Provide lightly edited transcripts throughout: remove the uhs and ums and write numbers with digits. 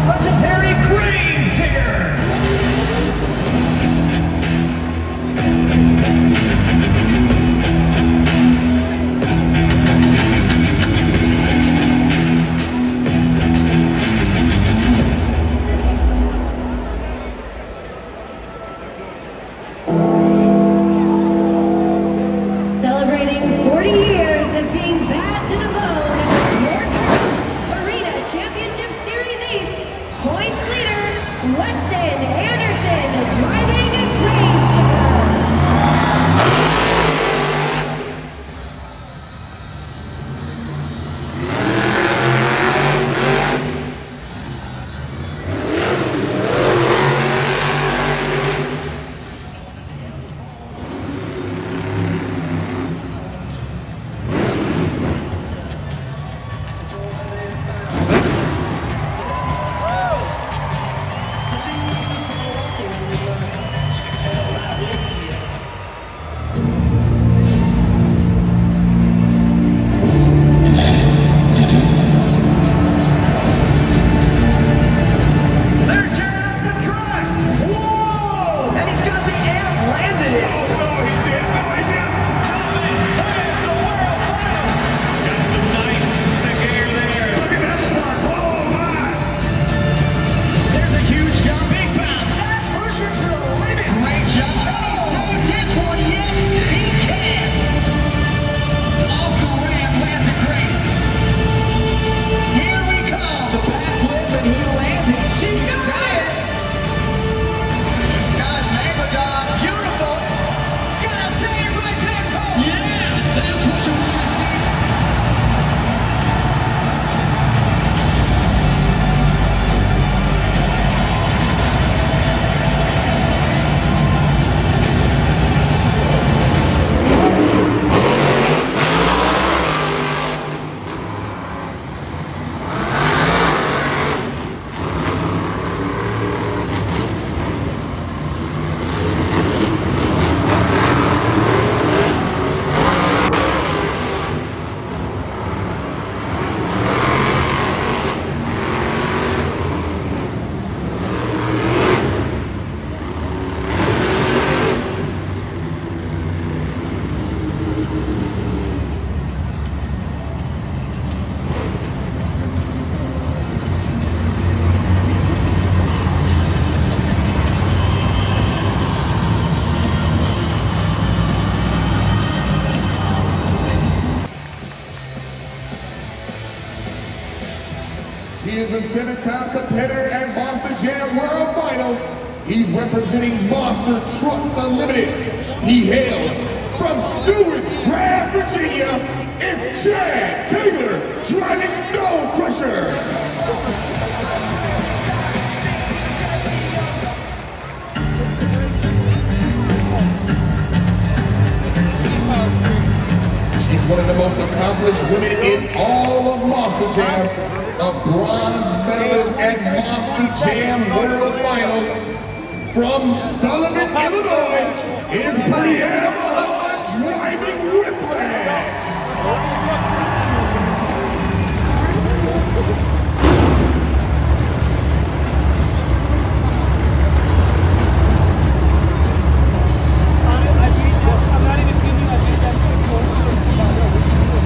legendary Grave Digger. Celebrating 40 years of being bad to the bone, your current Arena Championship Series East points leader, Weston Anderson, driving a Grave Digger. He is a 7-time competitor at Monster Jam World Finals. He's representing Monster Trucks Unlimited. He hails from Stewart's Draft, Virginia. It's Chad Taylor, driving Stone Crusher. She's one of the most accomplished women in all of Monster Jam. A bronze medalist at Monster Jam World Finals. From Sullivan, Illinois, is Brianna driving Whiplash.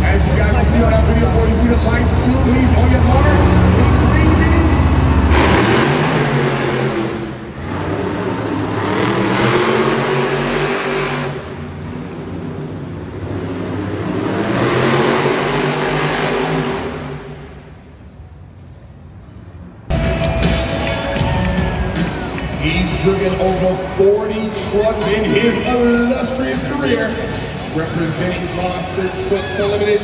As you guys can see on that video board, you see the lights too. He's on your motor. He's driven over 40 trucks in his illustrious career, representing Monster Trucks Unlimited,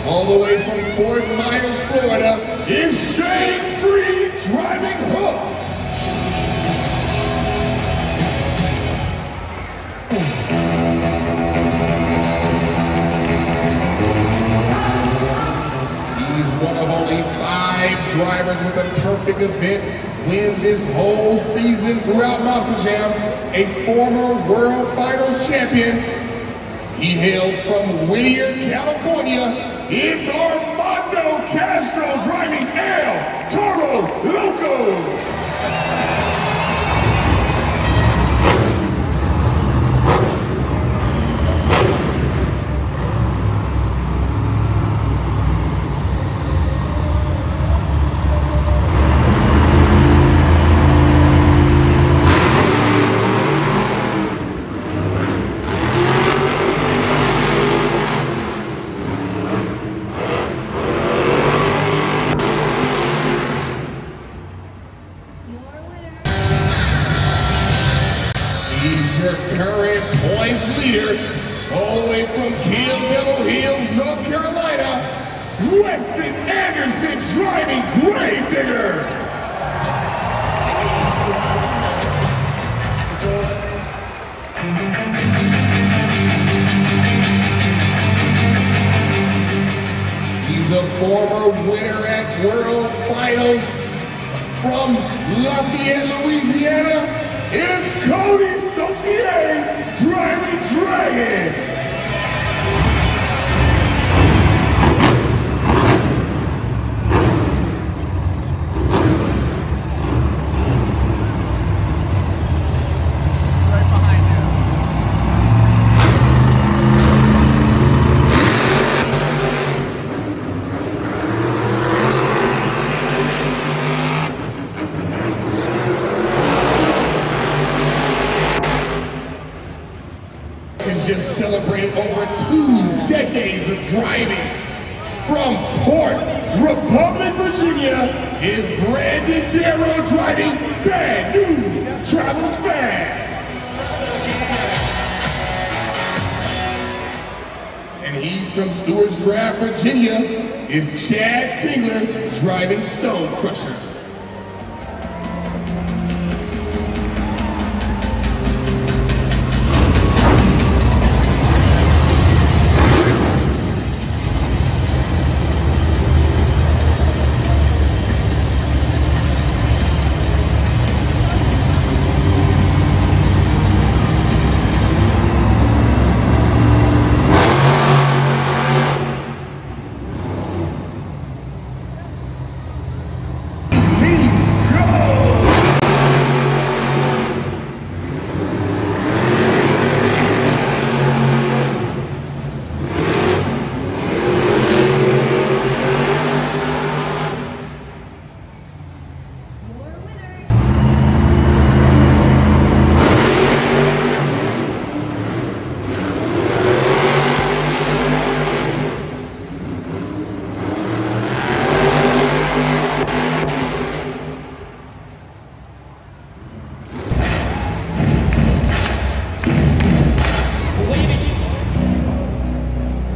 all the way from Fort Myers, Florida, is Shane Freed driving Hook. He's one of only 5 drivers with a perfect event win this whole season throughout Monster Jam, a former World Finals champion. He hails from Whittier, California. It's Armando Castro driving El Toro Loco. your current points leader, all the way from Kill Devil Hills, North Carolina, Weston Anderson, driving Gravedigger. He's a former winner at World Finals from Lafayette, Louisiana. It's Cody Saucier, driving Dragon. Has just celebrated over 2 decades of driving. From Port Republic, Virginia, is Brandon Darrow driving Bad News Travels Fast. And he's from Stewart's Draft, Virginia, is Chad Tingler driving Stone Crusher.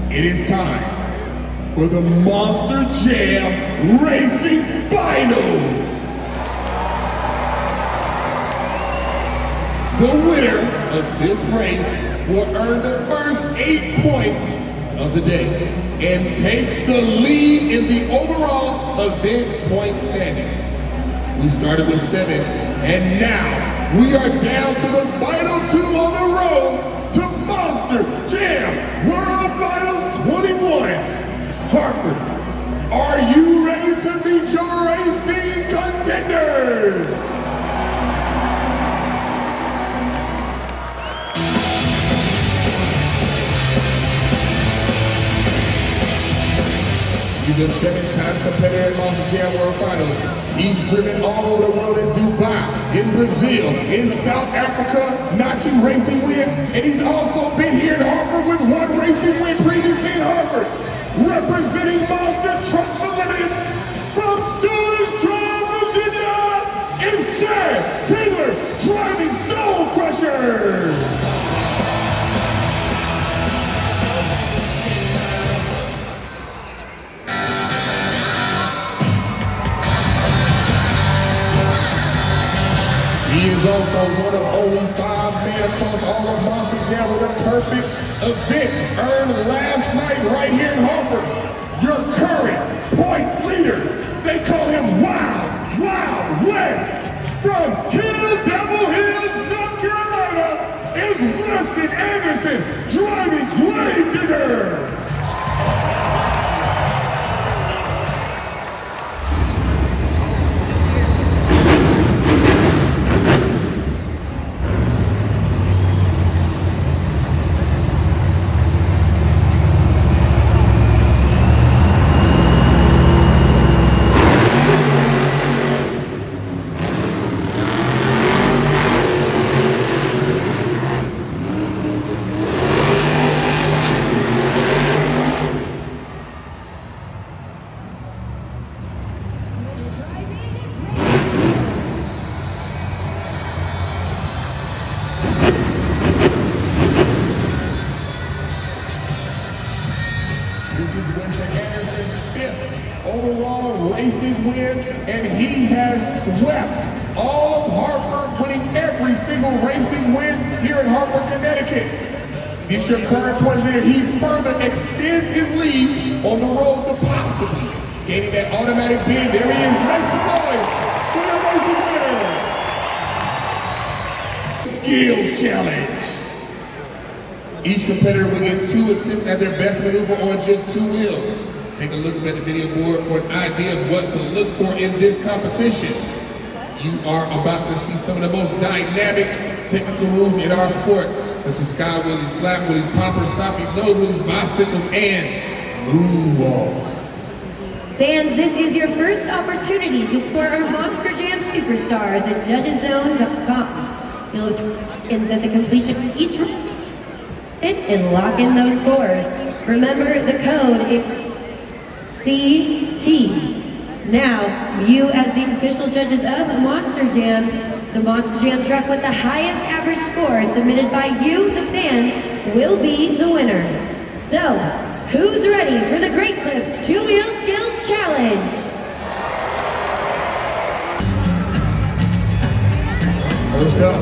It is time for the Monster Jam Racing Finals. The winner of this race will earn the first 8 points of the day and takes the lead in the overall event point standings. We started with 7, and now we are down to the final 2 on the road to Monster Jam World Finals 21. Hartford, are you ready to meet your racing contenders? He's a 7-time competitor at Monster Jam World Finals. He's driven all over the world in Dubai, in Brazil, in South Africa, notching racing wins, and he's also been here in Hartford with 1 racing win previously in Hartford. Representing Monster Trucks Unlimited from Stewart's Draft, Virginia, is Chad Taylor driving Stone Crusher. He is also one of only 5 men across all of Monster Jam with a perfect event earned last night right here in Hartford. Your current points leader, they call him Wild, Wild West. From Kill Devil Hills, North Carolina, is Weston Anderson driving Gravedigger. swept all of Hartford, winning every single racing win here in Hartford, Connecticut. This your current point leader. He further extends his lead on the road to possibly gaining that automatic bid. There he is, make some noise for the racing winner. Skills challenge. Each competitor will get 2 attempts at their best maneuver on just 2 wheels. Take a look at the video board for an idea of what to look for in this competition. You are about to see some of the most dynamic technical moves in our sport, such as sky wheelies, slap wheelies, poppers, stoppies, nose wheelies, bicycles, and moonwalks. Fans, this is your first opportunity to score our Monster Jam superstars at judgeszone.com. You'll have to at the completion of each round and lock in those scores. Remember the code is CT. Now, you as the official judges of Monster Jam, the Monster Jam truck with the highest average score submitted by you, the fans, will be the winner. So, who's ready for the Great Clips 2-Wheel Skills Challenge? First up,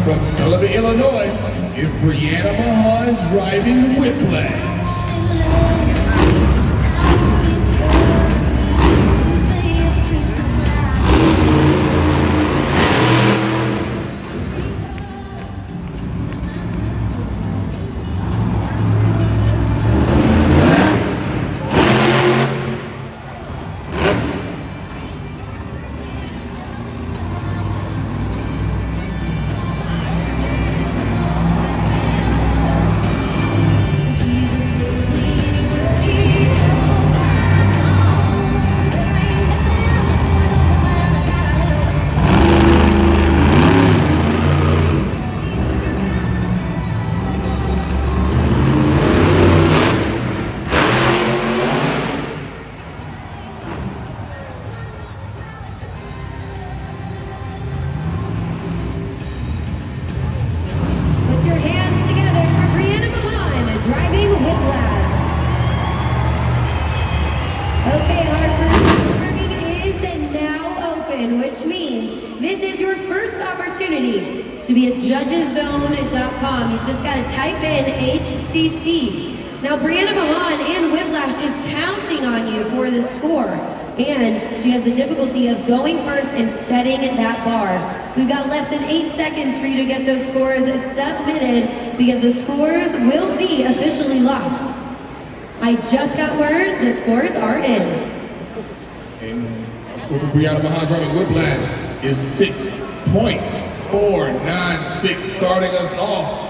from Sullivan, Illinois, is Brianna Mahan driving Whiplash. Okay, Hartford, parking is now open, which means this is your first opportunity to be at judgeszone.com. You just got to type in HCT. Now, Brianna Mahan and Whiplash is counting on you for the score, and she has the difficulty of going first and setting that bar. We've got less than 8 seconds for you to get those scores submitted because the scores will be officially locked. I just got word the scores are in. And our score for Brianna Mahan driving Whiplash is 6.496, starting us off.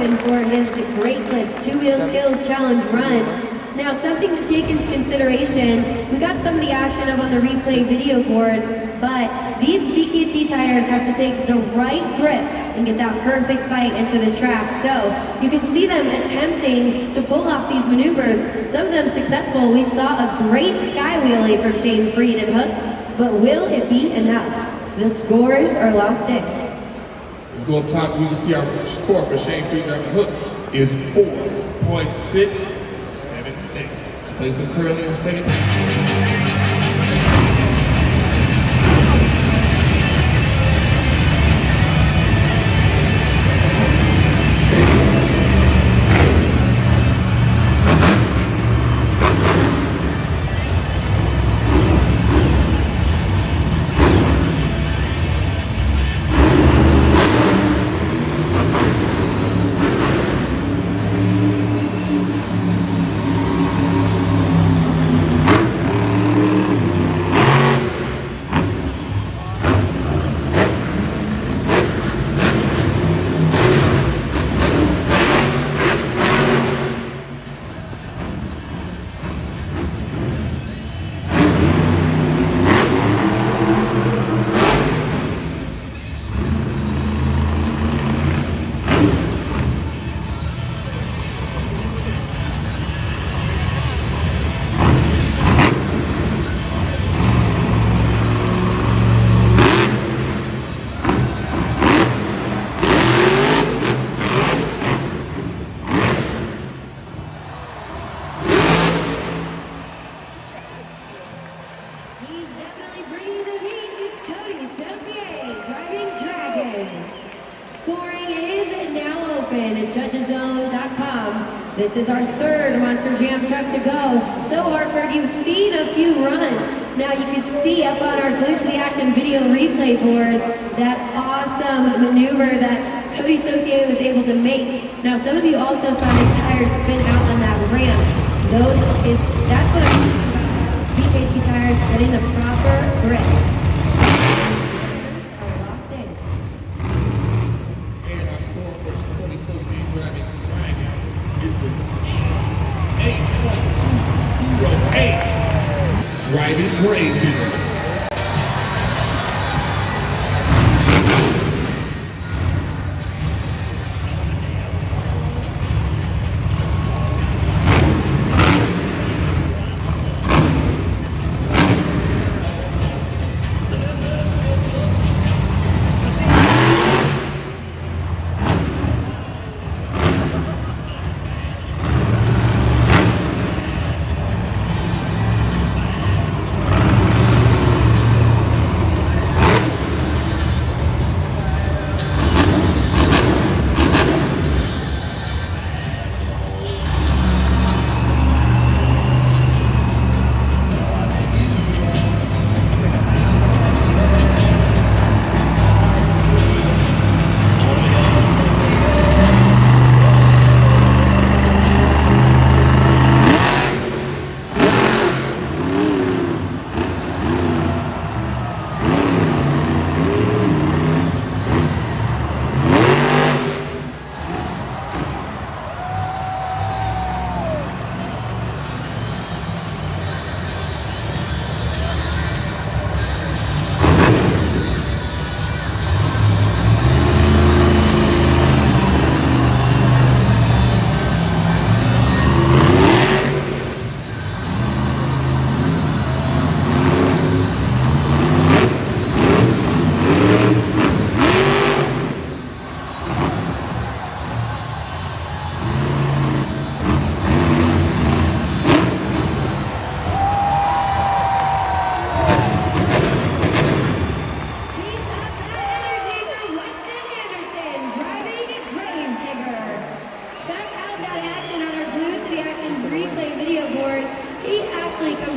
For his Great Clips 2-Wheel Skills Challenge run. Now, something to take into consideration, we got some of the action up on the replay video board, but these BKT tires have to take the right grip and get that perfect bite into the track. So you can see them attempting to pull off these maneuvers, some of them successful. We saw a great sky wheelie from Shane Freed and Hooked, but will it be enough? The scores are locked in. Let's go up top. We can see our score for Shane Freed driving Hook is 4.676. Plays him currently in second. This is our third Monster Jam truck to go. So Hartford, you've seen a few runs. Now you can see up on our Glued to the Action video replay board that awesome maneuver that Cody Saucier was able to make. Now some of you also saw his tires spin out on that ramp. That's what I'm talking about. BKT tires getting the proper grip. And our score for Cody Saucier driving Dragon is 8.208. Driving Gravedigger.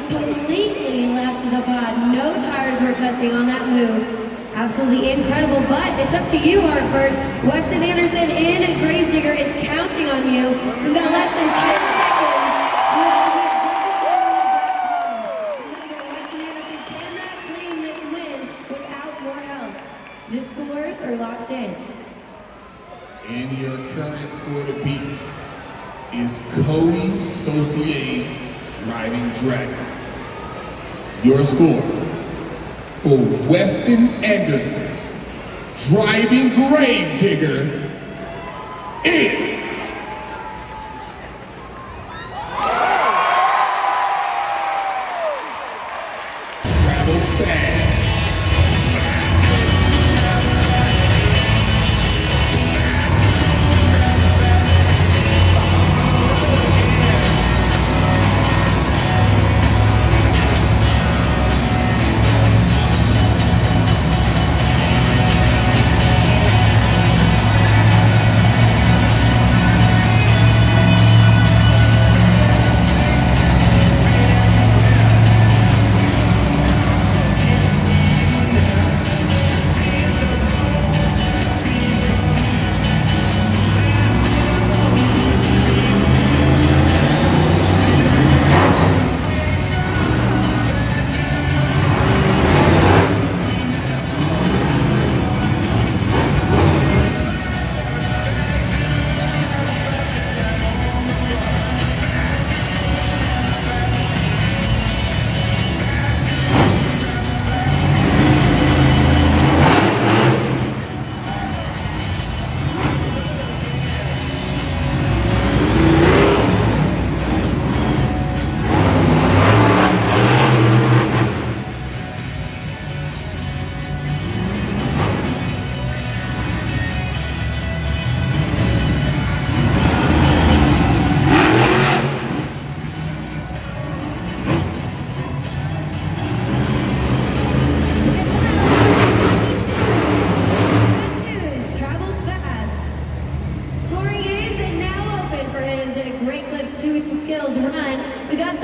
Completely left the pod. No tires were touching on that move. Absolutely incredible, but it's up to you, Hartford. Weston Anderson in Gravedigger is counting on you. We've got less than 10 seconds. Remember, Weston Anderson cannot claim this win without your help. The scores are locked in. And your current score to beat is Cody Saucier driving Dragon. Your score for Weston Anderson driving Gravedigger is travels fast.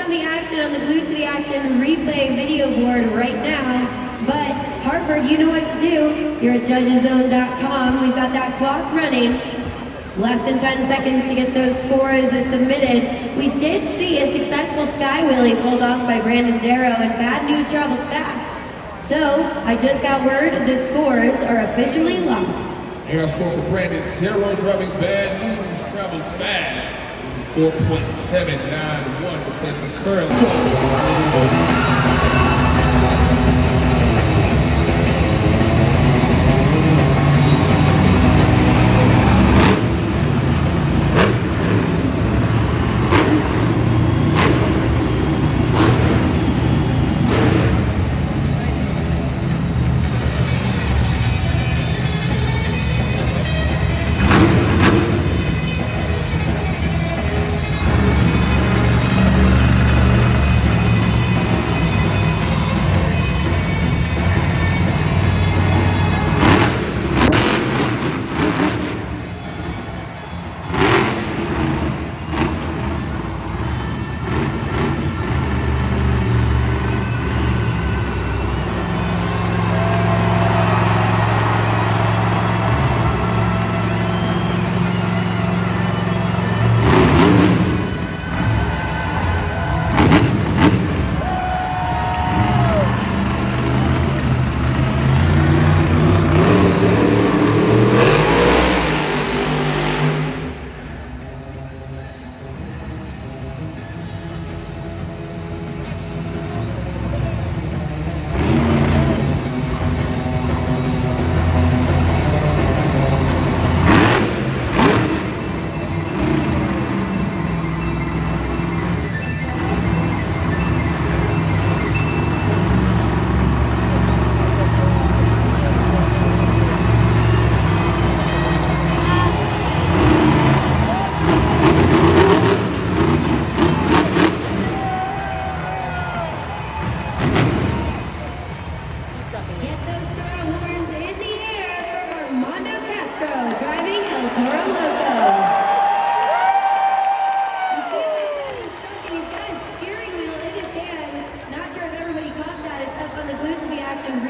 some of the action on the Glued to the Action replay video board right now. But Hartford, you know what to do. You're at judgeszone.com. We've got that clock running. Less than 10 seconds to get those scores submitted. We did see a successful sky wheelie pulled off by Brandon Darrow, and bad news travels fast. So, I just got word the scores are officially locked. And our score for Brandon Darrow driving Bad News Travels Fast is 4.791, which makes it currently.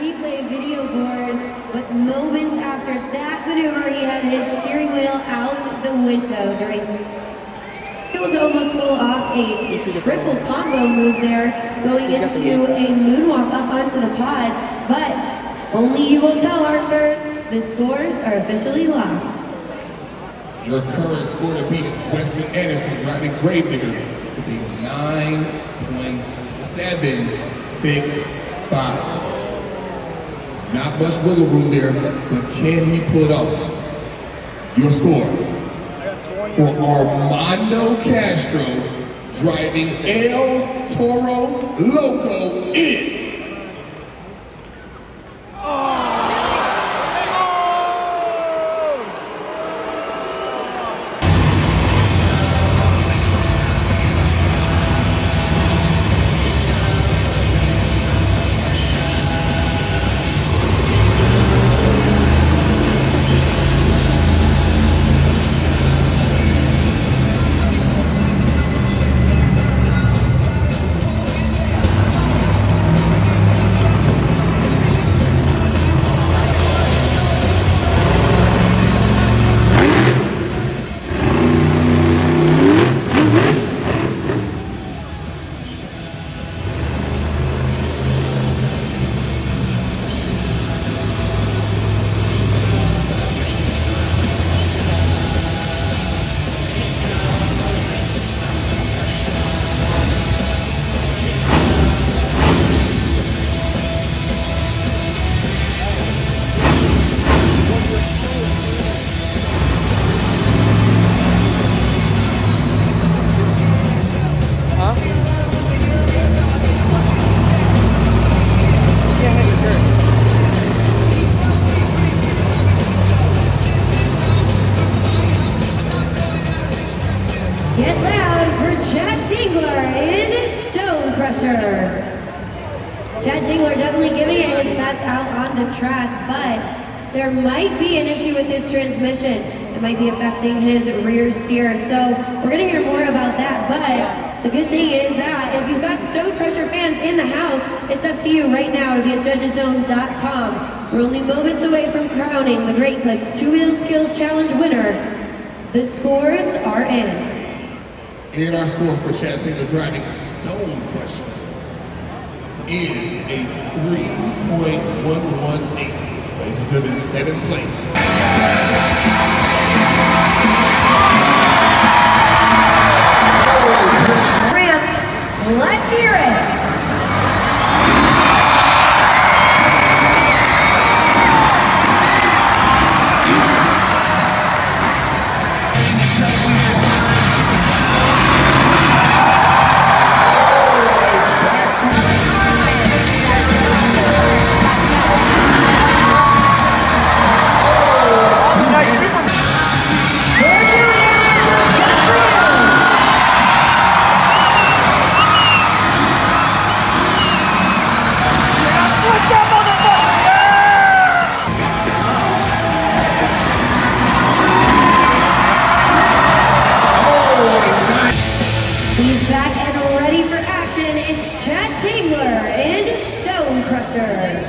replay video board, but moments after that maneuver, he had his steering wheel out the window during. It was almost pull off a triple combo move there, going into a moonwalk up onto the pod, but only you will tell, Hartford. The scores are officially locked. Your current score to beat is Weston Anderson driving Gravedigger with a 9.765. Not much wiggle room there, but can he pull it off? Your score for Armando Castro driving El Toro Loco is... Get loud for Chad Tingler in Stone Crusher. Chad Tingler definitely giving it his best out on the track, but there might be an issue with his transmission. It might be affecting his rear steer, so we're going to hear more about that, but The good thing is that if you've got Stone Crusher fans in the house, it's up to you right now to be at judgeszone.com. We're only moments away from crowning the Great Clips 2-Wheel Skills Challenge winner. The scores are in. And our score for Chad Taylor driving Stone Crusher is a 3.118. Places him in 7th place. Let's hear it. He's back and ready for action. It's Chad Tingler in Stone Crusher.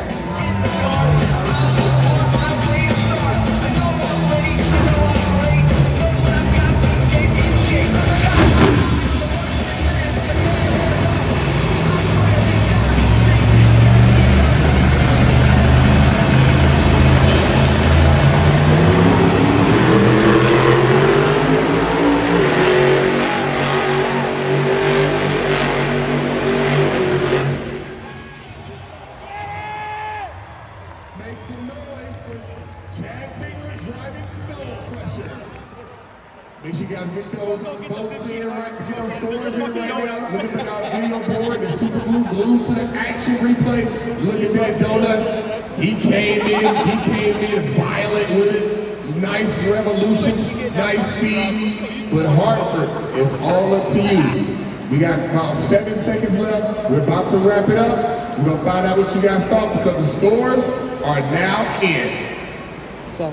Make some noise for Chad Taylor driving Stone Crusher. Make sure you guys get those votes in right, get those scores in right now. Look at our video board, the super glue glued to the action replay. Look at that donut. He came in violent with it. Nice revolutions, nice speed. But Hartford is all up to you. We got about 7 seconds left. We're about to wrap it up. We're gonna find out what you guys thought because the scores are now in.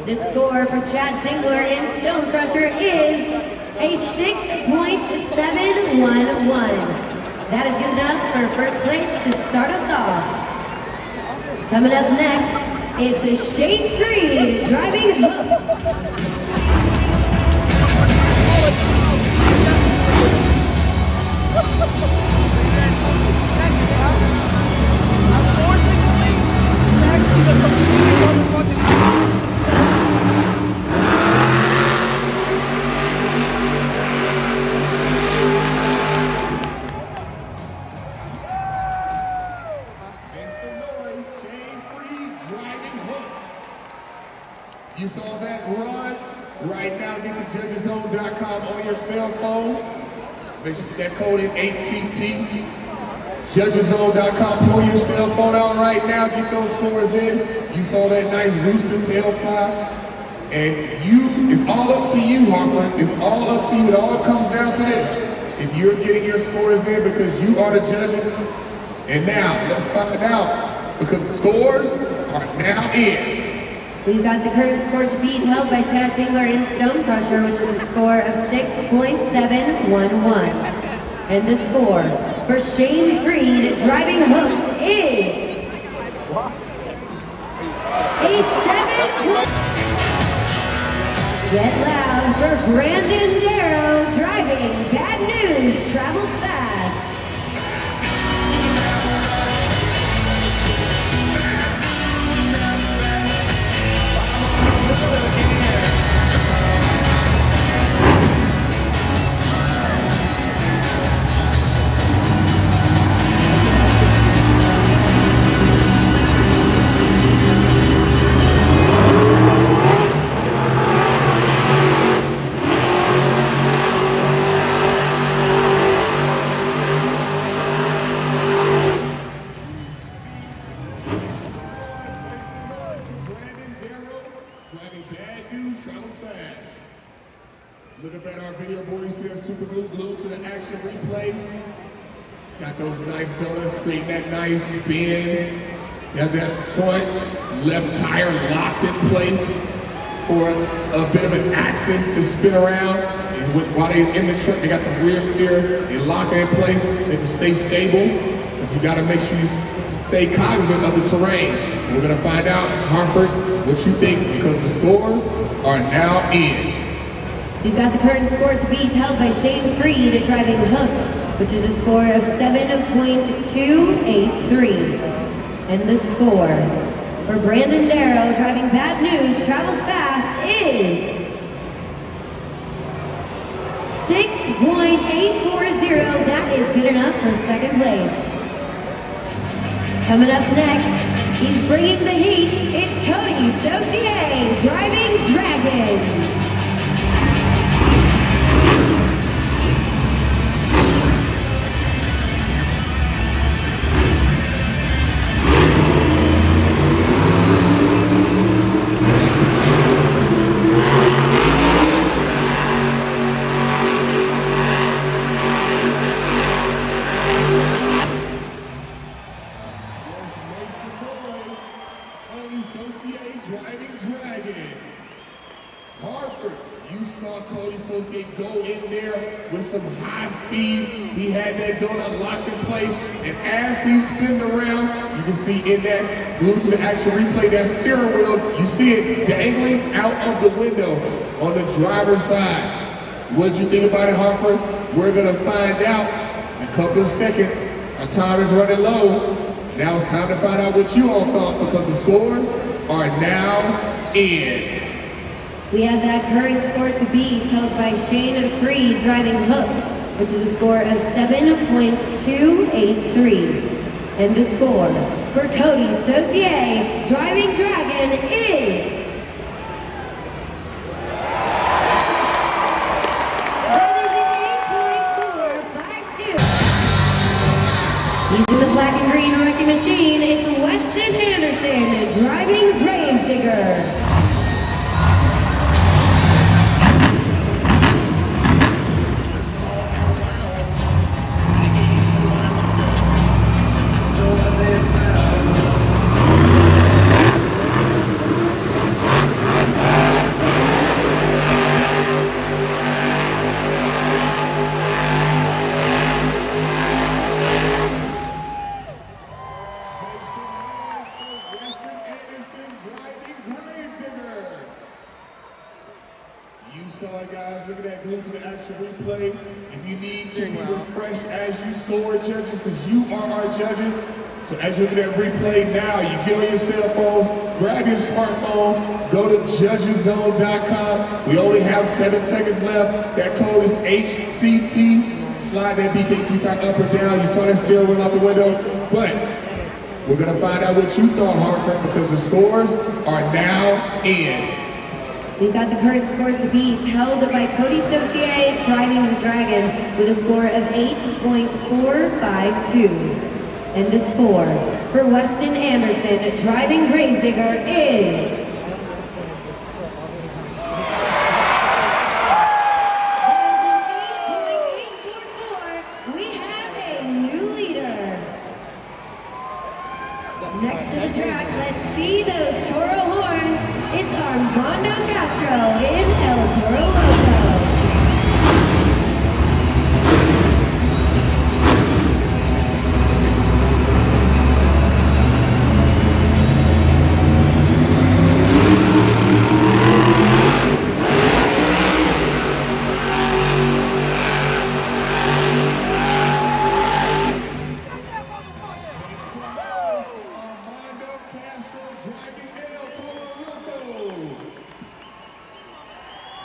The score for Chad Tingler in Stone Crusher is a 6.711. That is good enough for first place to start us off. Coming up next, it's a Shane Freed driving Hook. You saw that run? Right now, get the judgeszone.com on your cell phone. Make sure you get that code in HCT. Judgeszone.com, pull your cell phone out right now, get those scores in. You saw that nice rooster tail fly. And it's all up to you, Hartford. It's all up to you. It all comes down to this. If you're getting your scores in because you are the judges. And now, let's find out because the scores are now in. We've got the current score to be held by Chad Tingler in Stone Crusher, which is a score of 6.711. And the score for Shane Freed driving Hooked is a 7. Get loud for Brandon Darrow driving Bad News Travels Fast. Driving Bad News Travels Fast. Look up at our video board, you see that super glue glued to the action replay. Got those nice donuts, creating that nice spin. Got that front left tire locked in place for a bit of an axis to spin around. And while they're in the truck, they got the rear steer, they lock it in place so they can stay stable, but you gotta make sure you stay cognizant of the terrain. And we're gonna find out, Hartford, what you think, because the scores are now in. We've got the current score to beat, held by Shane Freed driving Hooked, which is a score of 7.283. And the score for Brandon Darrow driving Bad News Travels Fast is 6.840. That is good enough for second place. Coming up next, he's bringing the heat. It's Cody Saucier driving Dragon. Driving Dragon. Hartford, you saw Cody Saucier go in there with some high speed. He had that donut locked in place, and as he spinned around, you can see in that glued to the action replay, that steering wheel, you see it dangling out of the window on the driver's side. What'd you think about it, Hartford? We're gonna find out in a couple of seconds. Our time is running low. Now it's time to find out what you all thought, because the scores are now in. We have that current score to beat, held by Shane Freed driving Hooked, which is a score of 7.283. And the score for Cody Saucier driving Dragon is 8.452. Using the black and green wrecking machine, it's Weston Anderson driving Gravedigger. You saw it, guys. Look at that glue to the action replay. If you need to be refreshed as you score, judges, because you are our judges. So as you look at that replay now, you get on your cell phones, grab your smartphone, go to judgeszone.com. We only have 7 seconds left. That code is HCT. Slide that BKT tire up or down. You saw that steering wheel out the window. But we're going to find out what you thought, Hartford, because the scores are now in. We've got the current score to beat, held by Cody Saucier driving Dragon with a score of 8.452. And the score for Weston Anderson driving Gravedigger is 8.844. We have a new leader. Next to the track, let's see those Toro horns. It's Armando Castro in El Toro Loco.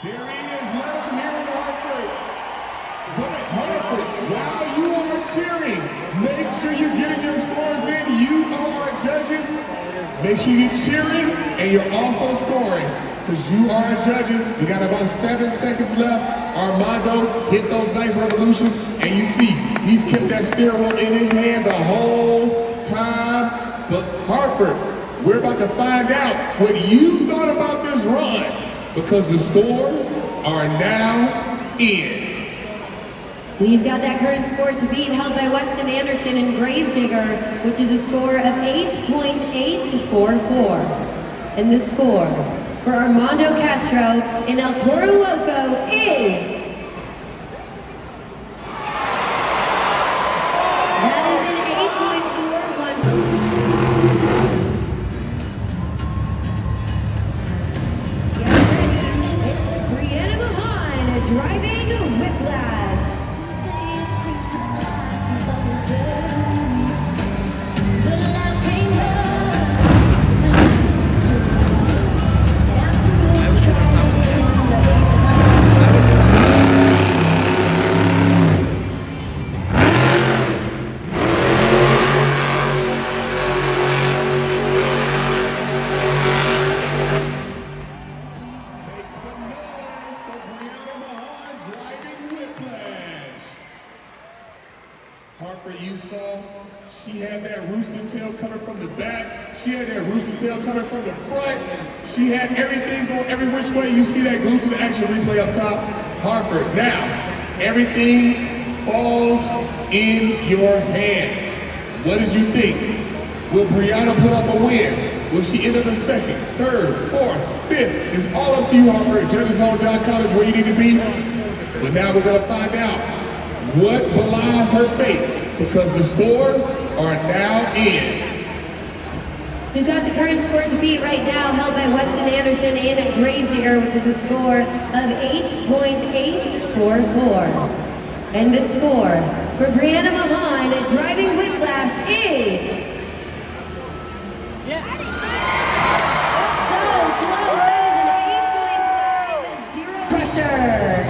There he is, let him hear it, Hartford. But Hartford, while you are cheering, make sure you're getting your scores in. You are our judges. Make sure you're cheering and you're also scoring, because you are our judges. We got about 7 seconds left. Armando hit those nice revolutions, and you see he's kept that steering wheel in his hand the whole time. But Hartford, we're about to find out what you thought about this run, because the scores are now in. We've got that current score to beat, held by Weston Anderson in Gravedigger, which is a score of 8.844. And the score for Armando Castro in El Toro Loco is had that rooster tail coming from the back. She had that rooster tail coming from the front. She had everything going every which way. You see that glued to the action replay up top? Hartford. Now, everything falls in your hands. What did you think? Will Brianna pull off a win? Will she enter the second, third, fourth, fifth? It's all up to you, Hartford. Judgeszone.com is where you need to be. But now we're going to find out what belies her fate, because the scores are now in. We've got the current score to beat right now, held by Weston Anderson and Gravedigger, which is a score of 8.844. And the score for Brianna Mahan driving Whiplash is... so close, that is an 8.50 pressure.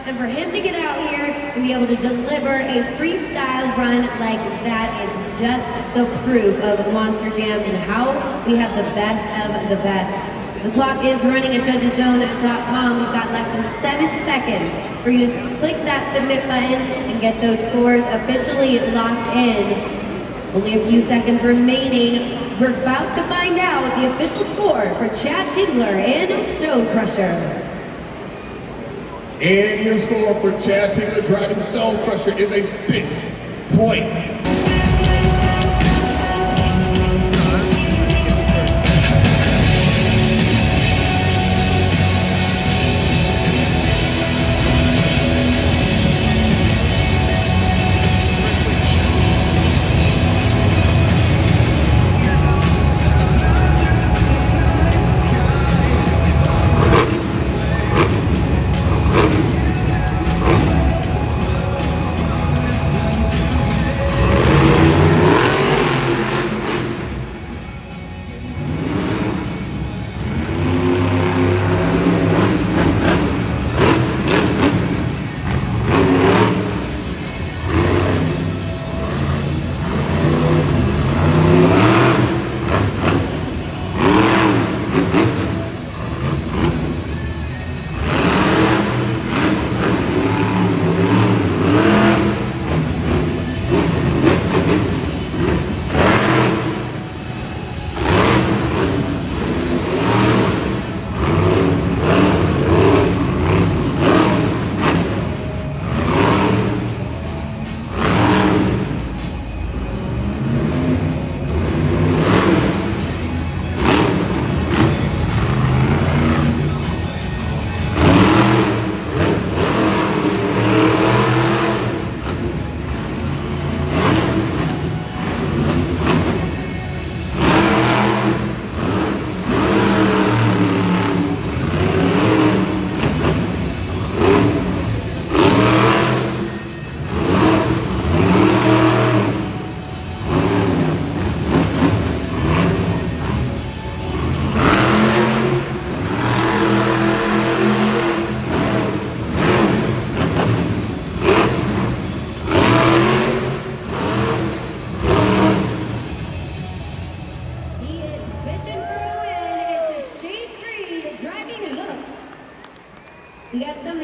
And for him to get out here and be able to deliver a freestyle run like that is just the proof of Monster Jam and how we have the best of the best. The clock is running at Judgeszone.com. We've got less than 7 seconds for you to click that submit button and get those scores officially locked in. Only a few seconds remaining. We're about to find out the official score for Chad Tigler and Stone Crusher. And your score for Chad Tigler driving Stone Crusher is a 6-point.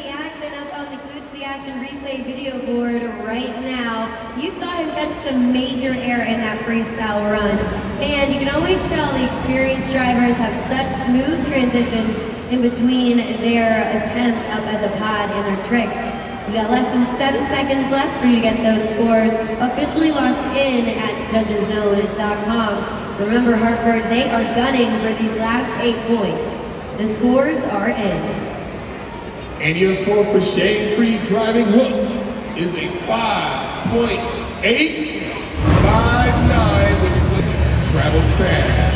the action up on the Glued to the Action replay video board right now. You saw him catch some major air in that freestyle run. And you can always tell the experienced drivers have such smooth transitions in between their attempts up at the pod and their tricks. We got less than 7 seconds left for you to get those scores officially locked in at judgeszone.com. Remember, Hartford, they are gunning for these last 8 points. The scores are in. And your score for shade-free driving hook is a 5.859, which puts Travels Fast.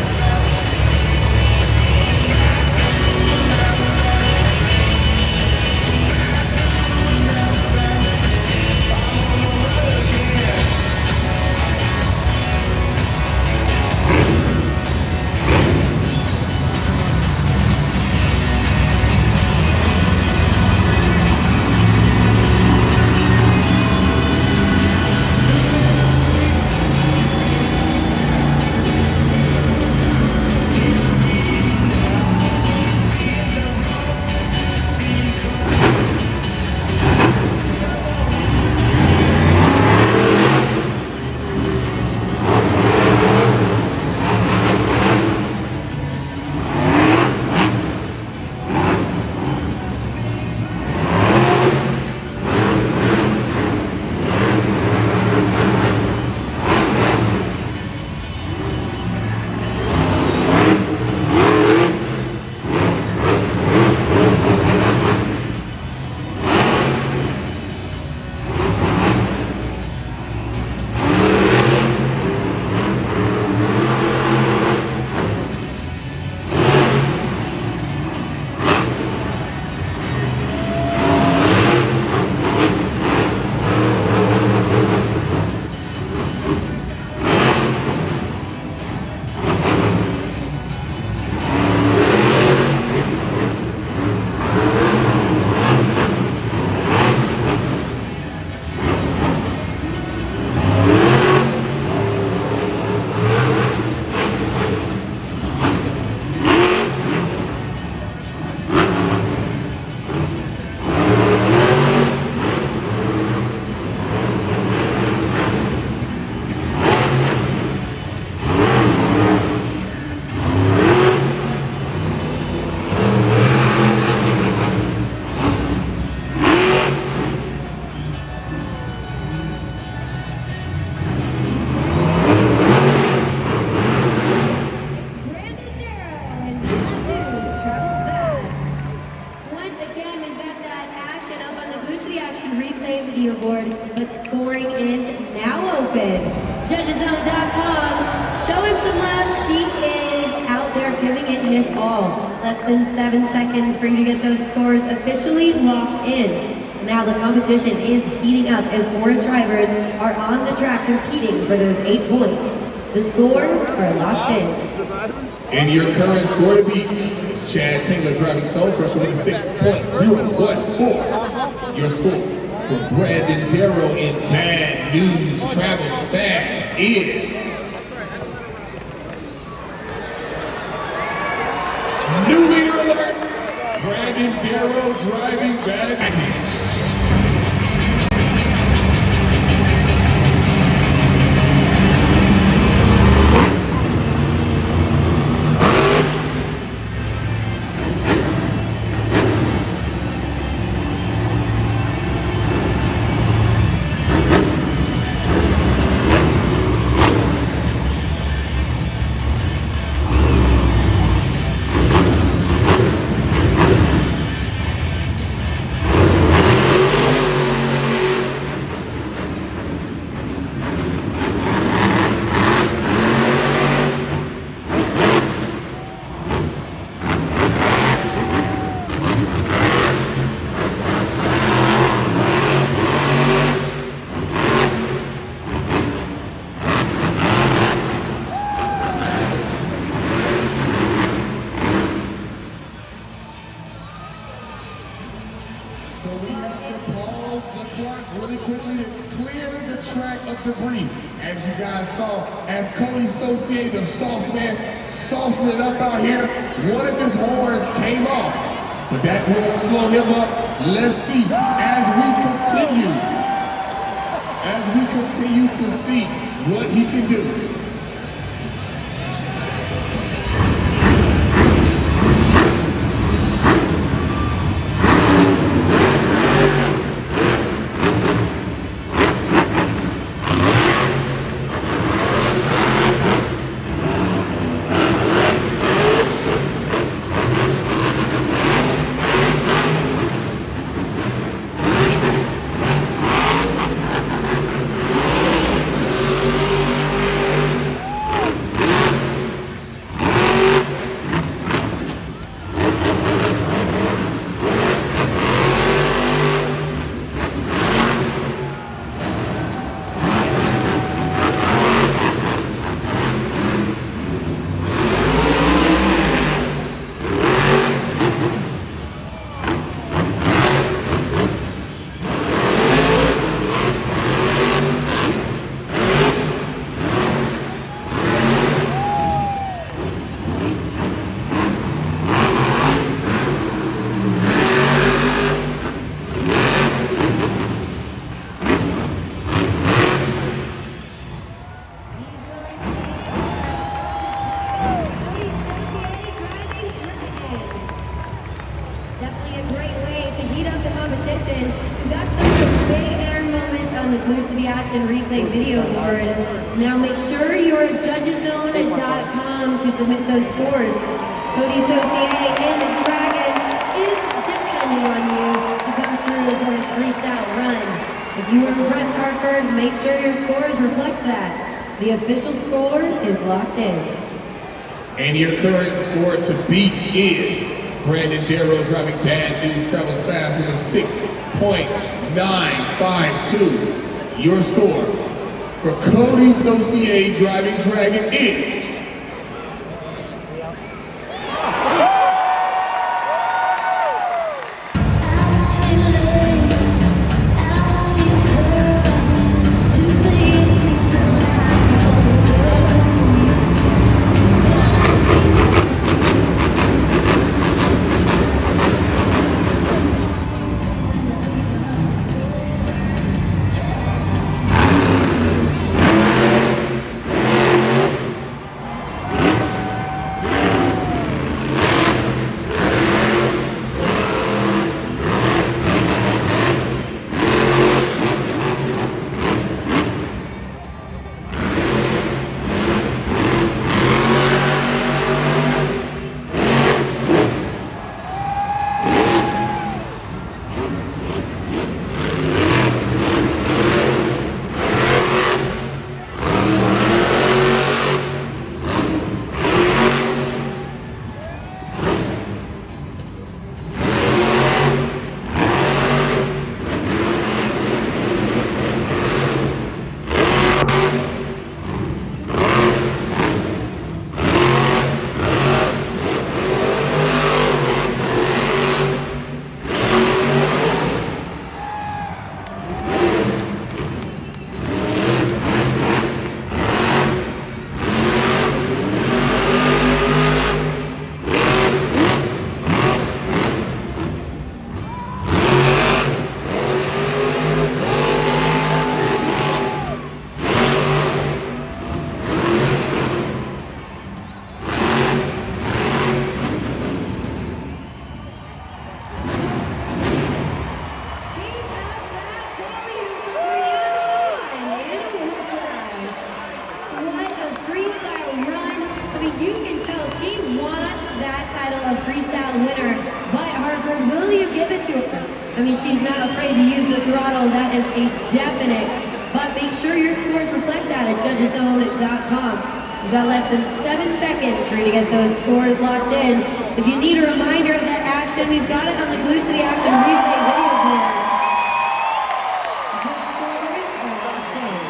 Video board, but scoring is now open. Judgeszone.com, show him some love. He is out there giving it his all. Less than 7 seconds for you to get those scores officially locked in. And now the competition is heating up as more drivers are on the track competing for those 8 points. The scores are locked in. And your current score to beat is Chad Taylor driving Stone Crusher with a 6.014. Your score for Brandon Darrow in Bad News Travels Fast is new leader alert, Brandon Darrow driving Bad News. So we have to pause the clock really quickly to clear the track of debris. As you guys saw, as Cody Saucier, the sauce man, saucing it up out here, one of his horns came off, but that won't slow him up. Let's see as we continue to see what he can do. Definitely a great way to heat up the competition. We've got some of those big air moments on the Glued to the Action replay video board. Now make sure you're at judgeszone.com to submit those scores. Cody Saucier and the Dragon is depending on you to come through for his freestyle run. If you were impressed, Hartford, make sure your scores reflect that. The official score is locked in. And your current score to beat is Brandon Darrow driving Bad News Travels Fast with a 6.952. Your score for Cody Saucier driving Dragon is you can tell she wants that title of freestyle winner, but Hartford, will you give it to her? I mean, she's not afraid to use the throttle, that is a definite, but make sure your scores reflect that at judgeszone.com. You've got less than 7 seconds for you to get those scores locked in. If you need a reminder of that action, we've got it on the Glued to the Action replay video board. The scores are locked in.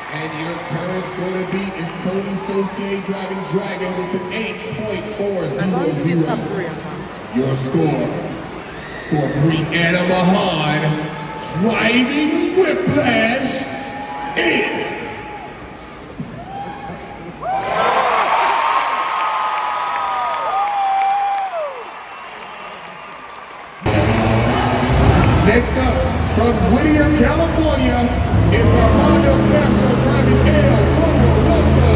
And your current score to beat is Cody Saucier driving Dragon with an 8.400. Your score for Brianna Mahan driving Whiplash is Next up, from Whittier, California, is Armando Castro driving El Toro Loco.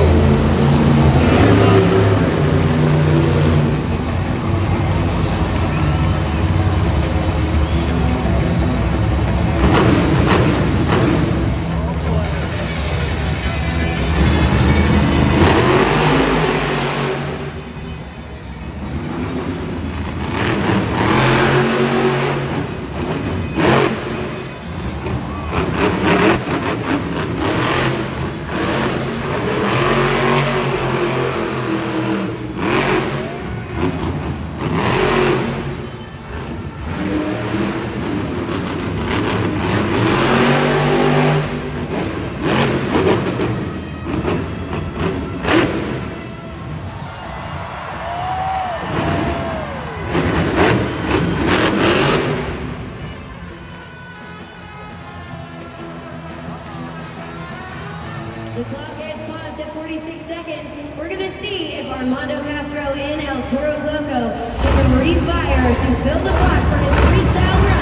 The clock is paused at 46 seconds. We're going to see if Armando Castro in El Toro Loco can breathe fire to fill the clock for his freestyle run.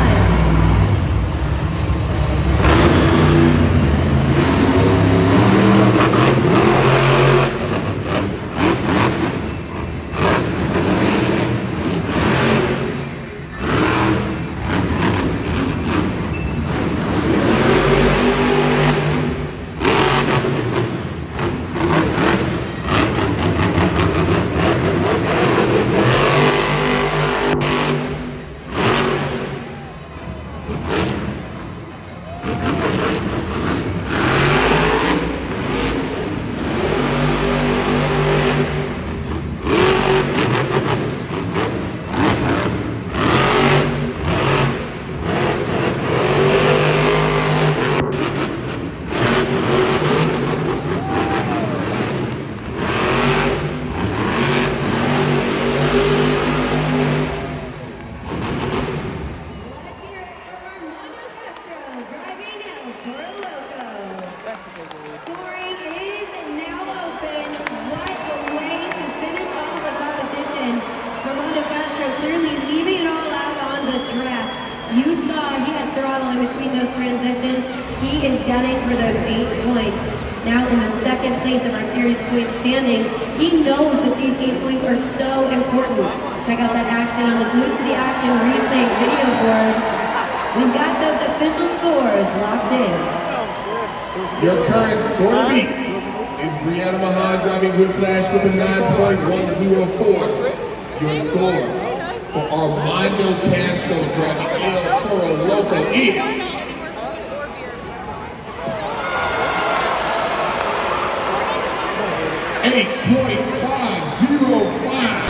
Scoring is now open. What a way to finish off the competition. Armando Castro clearly leaving it all out on the track. You saw he had throttle in between those transitions. He is gunning for those 8 points. Now in the second place of our series point standings, he knows that these 8 points are so important. Check out that action on the Glued to the Action replay video board. We've got those official scores locked in. Your current score to beat is Brianna Mahan driving Whiplash with a 9.104. Your score for Armando Castro driving El Toro Loco is 8.505.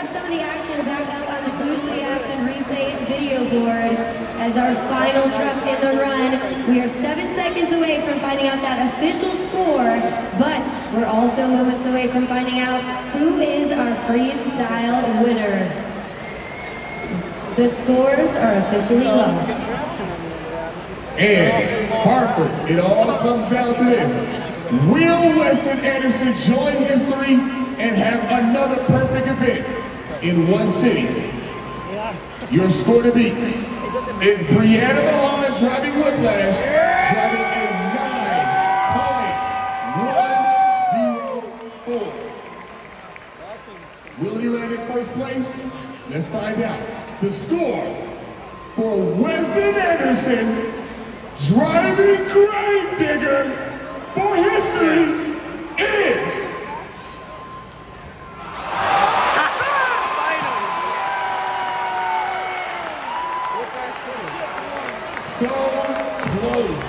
got some of the action back up on the Glued to the Action replay video board as our final truck in the run. We are 7 seconds away from finding out that official score, but we're also moments away from finding out who is our freestyle winner. The scores are officially locked. And Hartford, it all comes down to this. Will Weston Anderson join history and have another perfect event in one city? Your score to beat is Brianna Mahan driving Whiplash, driving a 9.104. Will he land in first place? Let's find out. The score for Weston Anderson driving